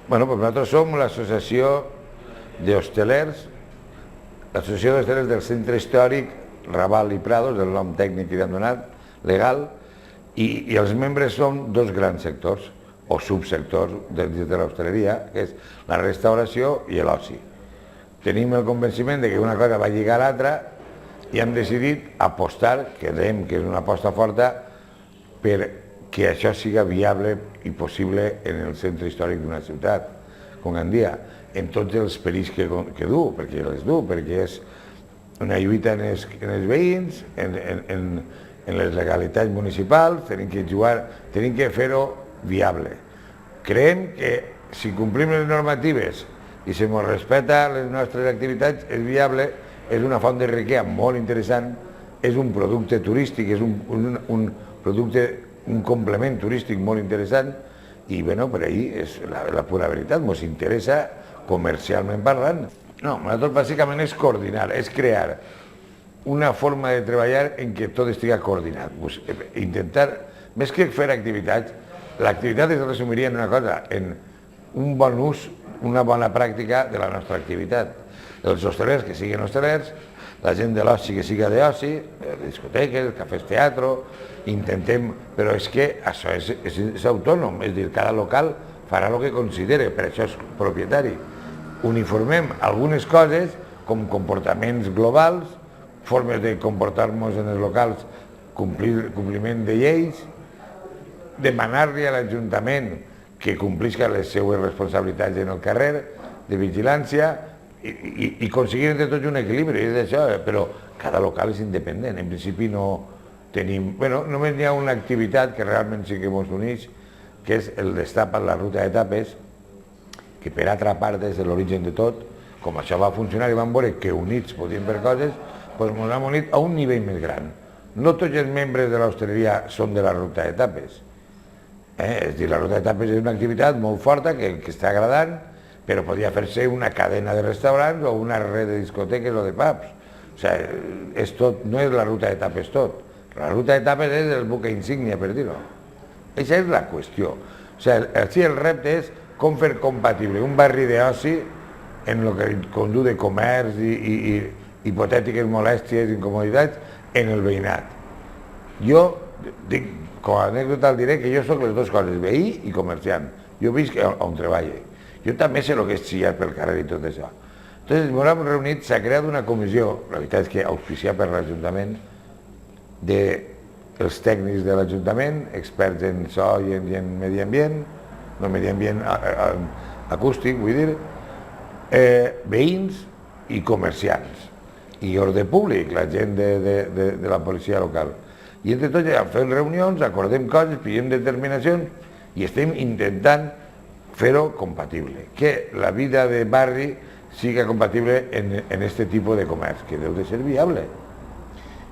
Bueno, doncs nosaltres som l'associació d'hostelers, l'associació d'hostelers del centre històric Raval i Prados, el nom tècnic que li han donat, legal, i els membres són dos grans sectors, o subsectors dins de l'hostaleria, que és la restauració i l'oci. Tenim el convenciment de que una cosa va lligar a l'altra i hem decidit apostar, creiem que és una aposta forta, perquè això siga viable i possible en el centre històric d'una ciutat, com Gandia, en tots els perills que du, perquè les du, perquè és una lluita en els veïns, en les legalitats municipals, tenim que jugar, tenim que fer-ho viable. Creiem que si complim les normatives i se ens respecta les nostres activitats, és viable, és una font de riquesa molt interessant, és un producte turístic, és un producte, un complement turístic molt interessant, i bueno, per ahí és la pura veritat, ens interessa comercialment parlant. No, nosaltres bàsicament és coordinar, és crear una forma de treballar en què tot estigui coordinat. Intentar, més que fer activitats, l'activitat es resumiria en una cosa, en un bon ús, una bona pràctica de la nostra activitat. Els hostelers que siguin hostelers, la gent de l'oci que siga d'oci, discoteques, cafès, teatre, intentem, però és que això és autònom, és a dir, cada local farà el que considere, per això és propietari. Uniformem algunes coses com comportaments globals, formes de comportar-nos en els locals, compliment de lleis, demanar-li a l'Ajuntament que complisca les seues responsabilitats en el carrer, de vigilància, i aconseguir entre tots un equilibri, però cada local és independent, en principi no tenim... Bueno, només hi ha una activitat que realment sí que ens uneix, que és el destapa, la ruta de tapes, que per altra part és l'origen de tot, com això va funcionar i vam veure que units podíem fer coses, doncs ens hem unit a un nivell més gran. No tots els membres de l'hostaleria són de la ruta de tapes. És a dir, la ruta de tapes és una activitat molt forta que està agradant, però podria fer-se una cadena de restaurants o una red de discoteques o de pubs. O sigui, no és la ruta de tapes tot. La ruta de tapes és el buque insígnia, per dir-ho. Aquesta és la qüestió. O sigui, el repte és com fer compatible un barri d'oci en el que condu de comerç i hipotètiques molèsties i incomoditats en el veïnat. Jo, com a anècdota el diré que jo soc les dues coses, veí i comerciant. Jo visc on treballo. Jo també sé el que és xillar pel carrer i tot això. Entonces, ens hem reunit, s'ha creat una comissió, la veritat és que auspiciada per l'Ajuntament, dels tècnics de l'Ajuntament, experts en so i en medi ambient, no medi ambient acústic, vull dir, veïns i comerciants, i ordre públic, la gent de la policia local. I entre tots ja fem reunions, acordem coses, pillem determinacions i estem intentant fer-ho compatible, que la vida de barri siga compatible en aquest tipus de comerç, que deu de ser viable.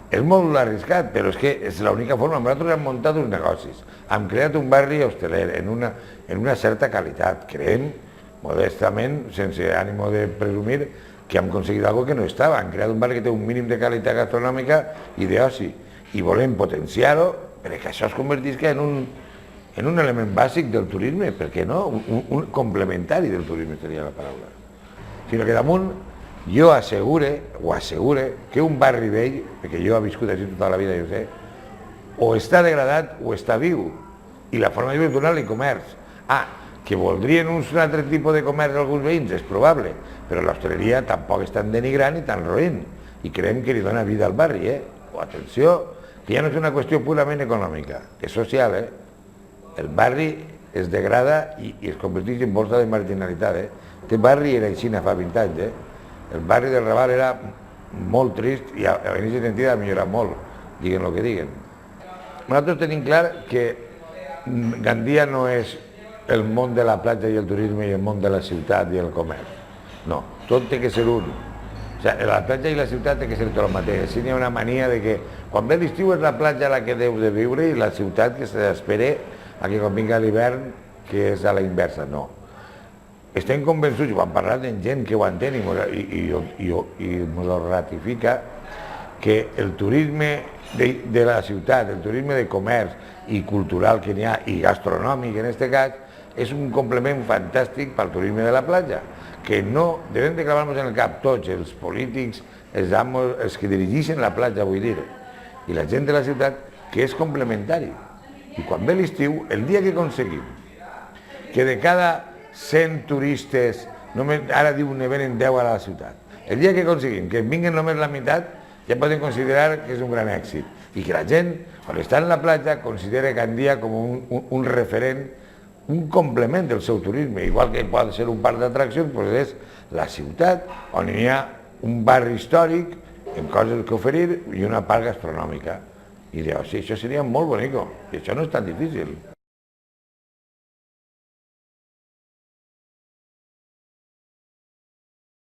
És molt arriscat, però és que és l'única forma. Nosaltres hem muntat uns negocis, hem creat un barri hosteler en una certa qualitat, creiem, modestament, sense ànimo de presumir, que hem aconseguit alguna cosa que no estava. Hem creat un barri que té un mínim de qualitat gastronòmica i d'oci, i volem potenciar-ho perquè això es convertisca en un element bàsic del turisme, per què no? Un complementari del turisme seria la paraula. Sinó que damunt jo assegure que un barri vell, perquè jo he viscut així tota la vida, jo sé, o està degradat o està viu, i la forma de viure és donar-li comerç. Que voldrien un altre tipus de comerç alguns veïns, és probable, però l'hostaleria tampoc és tan denigrant i tan roïn, i creiem que li dona vida al barri, atenció, que ja no és una qüestió purament econòmica, és social, El barri es degrada i es converteix en bolsa de marginalitat, Aquest barri era així fa 20 anys, El barri del Raval era molt trist i en aquest sentit ha millorat molt, diguen el que diguen. Nosaltres tenim clar que Gandia no és el món de la platja i el turisme i el món de la ciutat i el comerç. No, tot té que ser un. O sigui, la platja i la ciutat té que ser tot el mateix. Així n'hi ha una mania de que quan ve l'estiu és la platja la que deu de viure i la ciutat que s'espera a que quan vinga l'hivern, que és a la inversa. No. Estem convençuts, ho hem parlat amb gent que ho entén i ens ratifica, que el turisme de la ciutat, el turisme de comerç i cultural que n'hi ha, i gastronòmic en aquest cas, és un complement fantàstic pel turisme de la platja, que no devem de clavar-nos en el cap tots, els polítics, els amos, els que dirigeixen la platja, vull dir, i la gent de la ciutat, que és complementari. I quan ve l'estiu, el dia que aconseguim que de cada 100 turistes, ara diu ne venen 10 a la ciutat, el dia que aconseguim que vinguen només la meitat, ja podem considerar que és un gran èxit. I que la gent, quan està en la platja, considera Gandia com un referent, un complement del seu turisme, igual que pot ser un parc d'atraccions, doncs és la ciutat on hi ha un barri històric amb coses que oferir i una part gastronòmica. I dius, sí, això seria molt bonic, i això no és tan difícil.